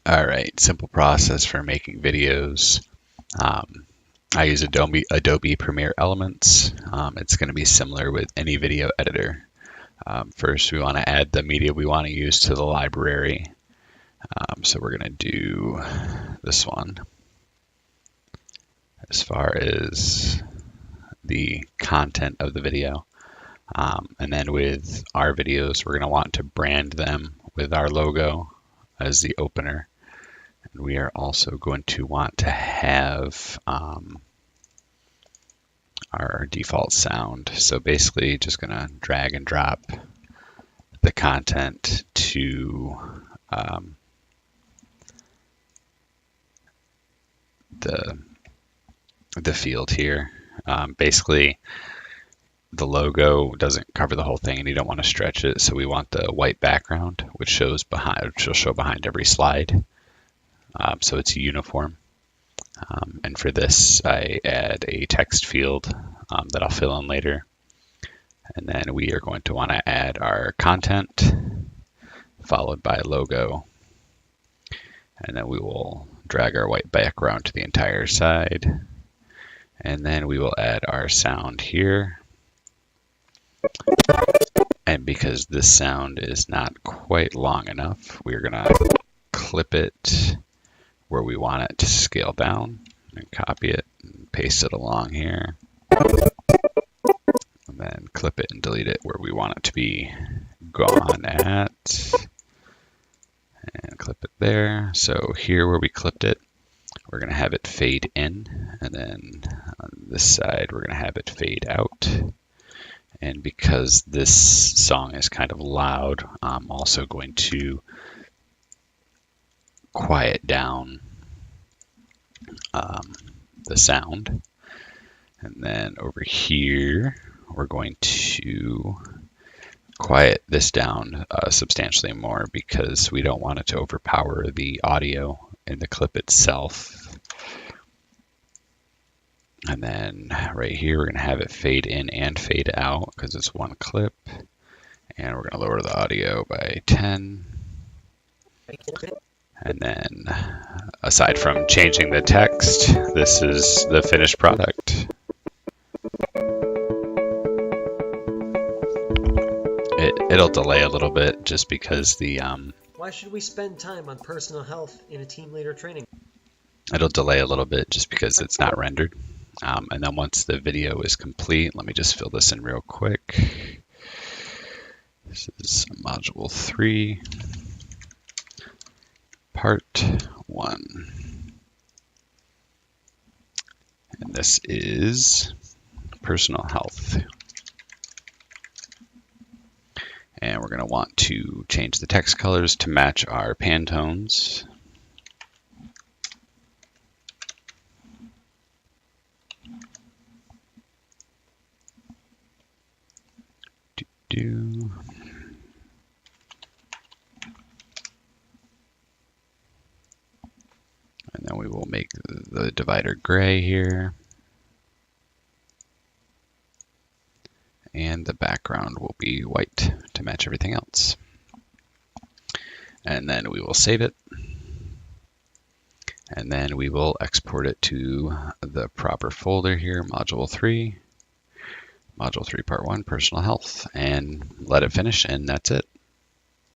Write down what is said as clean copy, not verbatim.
All right, simple process for making videos. I use Adobe Premiere Elements. It's going to be similar with any video editor. First, we want to add the media we want to use to the library. So we're going to do this one. As far as the content of the video. And then with our videos, we're going to want to brand them with our logo as the opener. And we are also going to want to have our default sound. So basically just going to drag and drop the content to the field here. Basically, the logo doesn't cover the whole thing and you don't want to stretch it, so we want the white background, which will show behind every slide. So it's uniform. And for this, I add a text field that I'll fill in later. And then we are going to want to add our content, followed by logo. And then we will drag our white background to the entire side. And then we will add our sound here. And because this sound is not quite long enough, we're going to clip it where we want it to scale down and copy it and paste it along here. And then clip it and delete it where we want it to be gone at. And clip it there. So here where we clipped it, we're going to have it fade in. And then on this side, we're going to have it fade out. And because this song is kind of loud, I'm also going to quiet down the sound. And then over here, we're going to quiet this down substantially more because we don't want it to overpower the audio in the clip itself. And then right here, we're going to have it fade in and fade out because it's one clip. And we're going to lower the audio by 10. And then aside from changing the text, this is the finished product. It'll delay a little bit just because the... Why should we spend time on personal health in a team leader training? It'll delay a little bit just because it's not rendered. And then once the video is complete, let me just fill this in real quick. This is module 3, part 1. And this is personal health. And we're going to want to change the text colors to match our Pantones. And then we will make the divider gray here. And the background will be white to match everything else. And then we will save it. And then we will export it to the proper folder here, module 3. Module 3, part 1, personal health, and let it finish, and that's it.